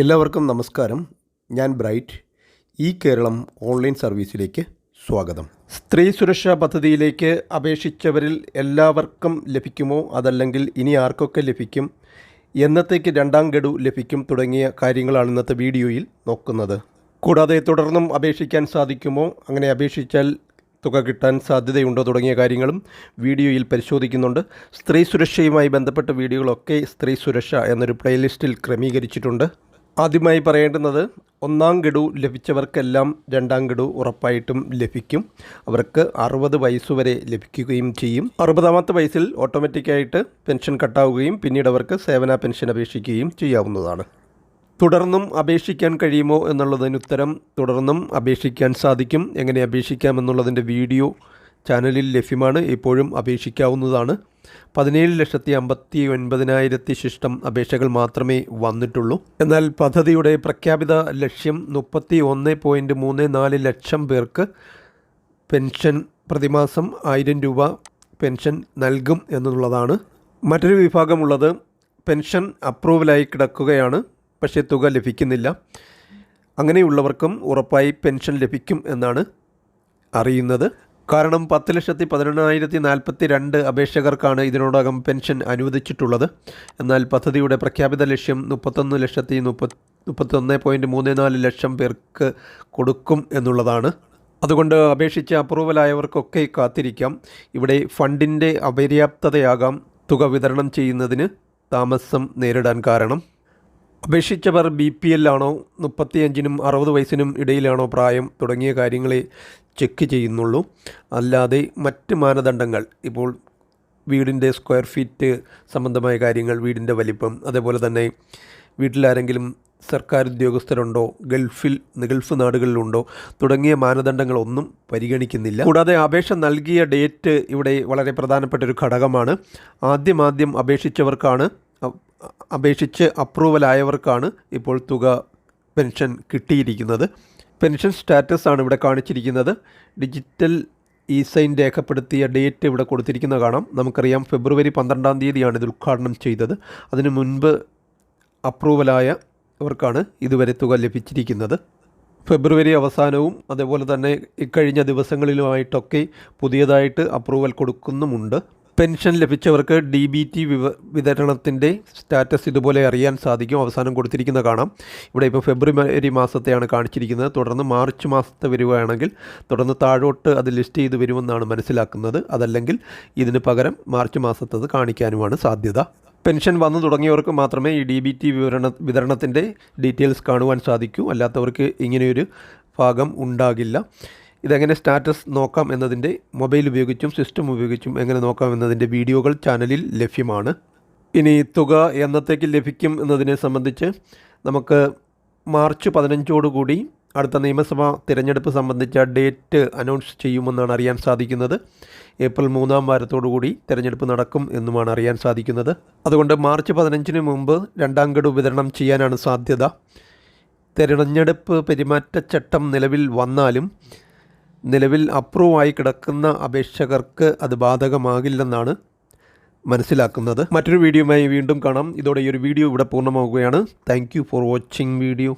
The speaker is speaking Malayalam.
എല്ലാവർക്കും നമസ്കാരം. ഞാൻ ബ്രൈറ്റ്. ഈ കേരളം ഓൺലൈൻ സർവീസിലേക്ക് സ്വാഗതം. സ്ത്രീ സുരക്ഷാ പദ്ധതിയിലേക്ക് അപേക്ഷിച്ചവരിൽ എല്ലാവർക്കും ലഭിക്കുമോ, അതല്ലെങ്കിൽ ഇനി ആർക്കൊക്കെ ലഭിക്കും, എന്നത്തേക്ക് രണ്ടാം ഗഡു ലഭിക്കും തുടങ്ങിയ കാര്യങ്ങളാണ് ഇന്നത്തെ വീഡിയോയിൽ നോക്കുന്നത്. കൂടാതെ തുടർന്നും അപേക്ഷിക്കാൻ സാധിക്കുമോ, അങ്ങനെ അപേക്ഷിച്ചാൽ തുക കിട്ടാൻ സാധ്യതയുണ്ടോ തുടങ്ങിയ കാര്യങ്ങളും വീഡിയോയിൽ പരിശോധിക്കുന്നുണ്ട്. സ്ത്രീ സുരക്ഷയുമായി ബന്ധപ്പെട്ട വീഡിയോകളൊക്കെ സ്ത്രീ സുരക്ഷ എന്നൊരു പ്ലേലിസ്റ്റിൽ ക്രമീകരിച്ചിട്ടുണ്ട്. ആദ്യമായി പറയേണ്ടുന്നത്, ഒന്നാം ഗഡു ലഭിച്ചവർക്കെല്ലാം രണ്ടാം ഗഡു ഉറപ്പായിട്ടും ലഭിക്കും. അവർക്ക് 60 വയസ്സുവരെ ലഭിക്കുകയും ചെയ്യും. 60ാമത്തെ വയസ്സിൽ ഓട്ടോമാറ്റിക്കായിട്ട് പെൻഷൻ കട്ടാവുകയും പിന്നീട് അവർക്ക് സേവന പെൻഷൻ അപേക്ഷിക്കുകയും ചെയ്യാവുന്നതാണ്. തുടർന്നും അപേക്ഷിക്കാൻ കഴിയുമോ എന്നുള്ളതിന് ഉത്തരം തുടർന്നും അപേക്ഷിക്കാൻ സാധിക്കും. എങ്ങനെ അപേക്ഷിക്കാമെന്നുള്ളതിൻ്റെ വീഡിയോ ചാനലിൽ ലഭ്യമാണ്. ഇപ്പോഴും അപേക്ഷിക്കാവുന്നതാണ്. 17,59,000 ശിഷ്ടം അപേക്ഷകൾ മാത്രമേ വന്നിട്ടുള്ളൂ. എന്നാൽ പദ്ധതിയുടെ പ്രഖ്യാപിത ലക്ഷ്യം 31.34 ലക്ഷം പേർക്ക് പെൻഷൻ പ്രതിമാസം 1000 രൂപ പെൻഷൻ നൽകും എന്നുള്ളതാണ്. മറ്റൊരു വിഭാഗമുള്ളത് പെൻഷൻ അപ്രൂവലായി കിടക്കുകയാണ്, പക്ഷേ തുക ലഭിക്കുന്നില്ല. അങ്ങനെയുള്ളവർക്കും ഉറപ്പായി പെൻഷൻ ലഭിക്കും എന്നാണ് അറിയുന്നത്. കാരണം 10,11,042 അപേക്ഷകർക്കാണ് ഇതിനോടകം പെൻഷൻ അനുവദിച്ചിട്ടുള്ളത്. എന്നാൽ പദ്ധതിയുടെ പ്രഖ്യാപിത ലക്ഷ്യം 31,31.34 ലക്ഷം പേർക്ക് കൊടുക്കും എന്നുള്ളതാണ്. അതുകൊണ്ട് അപേക്ഷിച്ച് അപ്രൂവലായവർക്കൊക്കെ കാത്തിരിക്കാം. ഇവിടെ ഫണ്ടിൻ്റെ അപര്യാപ്തതയാകാം തുക വിതരണം ചെയ്യുന്നതിന് താമസം നേരിടാൻ കാരണം. അപേക്ഷിച്ചവർ BPL ആണോ, 35-നും 60 വയസ്സിനും ഇടയിലാണോ പ്രായം തുടങ്ങിയ കാര്യങ്ങളെ ചെക്ക് ചെയ്യുന്നുള്ളൂ. അല്ലാതെ മറ്റ് മാനദണ്ഡങ്ങൾ, ഇപ്പോൾ വീടിൻ്റെ സ്ക്വയർ ഫീറ്റ് സംബന്ധമായ കാര്യങ്ങൾ, വീടിൻ്റെ വലിപ്പം, അതേപോലെ തന്നെ വീട്ടിലാരെങ്കിലും സർക്കാർ ഉദ്യോഗസ്ഥരുണ്ടോ, ഗൾഫ് നാടുകളിലുണ്ടോ തുടങ്ങിയ മാനദണ്ഡങ്ങളൊന്നും പരിഗണിക്കുന്നില്ല. കൂടാതെ അപേക്ഷ നൽകിയ ഡേറ്റ് ഇവിടെ വളരെ പ്രധാനപ്പെട്ട ഒരു ഘടകമാണ്. ആദ്യം അപേക്ഷിച്ച് അപ്രൂവലായവർക്കാണ് ഇപ്പോൾ തുക പെൻഷൻ കിട്ടിയിരിക്കുന്നത്. പെൻഷൻ സ്റ്റാറ്റസ് ആണ് ഇവിടെ കാണിച്ചിരിക്കുന്നത്. ഡിജിറ്റൽ ഇ-സൈൻ രേഖപ്പെടുത്തിയ ഡേറ്റ് ഇവിടെ കൊടുത്തിരിക്കുന്ന കാണാം. നമുക്കറിയാം ഫെബ്രുവരി 12-ാം തീയതിയാണ് ഇത് ഉദ്ഘാടനം ചെയ്തത്. അതിനു മുൻപ് അപ്രൂവലായവർക്കാണ് ഇതുവരെ തുക ലഭിച്ചിരിക്കുന്നത്. ഫെബ്രുവരി അവസാനവും അതേപോലെ തന്നെ ഇക്കഴിഞ്ഞ ദിവസങ്ങളിലുമായിട്ടൊക്കെ പുതിയതായിട്ട് അപ്രൂവൽ കൊടുക്കുന്നുമുണ്ട്. പെൻഷൻ ലഭിച്ചവർക്ക് DBT വിതരണത്തിൻ്റെ സ്റ്റാറ്റസ് ഇതുപോലെ അറിയാൻ സാധിക്കും. അവസാനം കൊടുത്തിരിക്കുന്ന കാണാം. ഇവിടെ ഇപ്പോൾ ഫെബ്രുവരി മാസത്തെയാണ് കാണിച്ചിരിക്കുന്നത്. തുടർന്ന് മാർച്ച് മാസത്തെ വരികയാണെങ്കിൽ തുടർന്ന് താഴോട്ട് അത് ലിസ്റ്റ് ചെയ്ത് വരുമെന്നാണ് മനസ്സിലാക്കുന്നത്. അതല്ലെങ്കിൽ ഇതിന് പകരം മാർച്ച് മാസത്തത് കാണിക്കാനുമാണ് സാധ്യത. പെൻഷൻ വന്നു തുടങ്ങിയവർക്ക് മാത്രമേ ഈ DBT വിതരണത്തിൻ്റെ ഡീറ്റെയിൽസ് കാണുവാൻ സാധിക്കൂ. അല്ലാത്തവർക്ക് ഇങ്ങനെയൊരു ഭാഗം ഉണ്ടാകില്ല. ഇതെങ്ങനെ സ്റ്റാറ്റസ് നോക്കാം എന്നതിൻ്റെ മൊബൈൽ ഉപയോഗിച്ചും സിസ്റ്റം ഉപയോഗിച്ചും എങ്ങനെ നോക്കാം എന്നതിൻ്റെ വീഡിയോകൾ ചാനലിൽ ലഭ്യമാണ്. ഇനി തുക എന്നത്തേക്ക് ലഭിക്കും എന്നതിനെ സംബന്ധിച്ച് നമുക്ക് മാർച്ച് 15 അടുത്ത നിയമസഭാ തിരഞ്ഞെടുപ്പ് സംബന്ധിച്ച ഡേറ്റ് അനൗൺസ് ചെയ്യുമെന്നാണ് അറിയാൻ സാധിക്കുന്നത്. ഏപ്രിൽ 3-ാം വാരത്തോടുകൂടി തിരഞ്ഞെടുപ്പ് നടക്കും എന്നുമാണ് അറിയാൻ സാധിക്കുന്നത്. അതുകൊണ്ട് മാർച്ച് 15-ന് മുമ്പ് രണ്ടാം ഗഡു വിതരണം ചെയ്യാനാണ് സാധ്യത. തിരഞ്ഞെടുപ്പ് പെരുമാറ്റച്ചട്ടം നിലവിൽ വന്നാലും നിലവിൽ അപ്രൂവായി കിടക്കുന്ന അപേക്ഷകർക്ക് അത് ബാധകമാകില്ലെന്നാണ് മനസ്സിലാക്കുന്നത്. മറ്റൊരു വീഡിയോയുമായി വീണ്ടും കാണാം. ഇതോടെ ഈ ഒരു വീഡിയോ ഇവിടെ പൂർണ്ണമാവുകയാണ്. Thank you for watching video.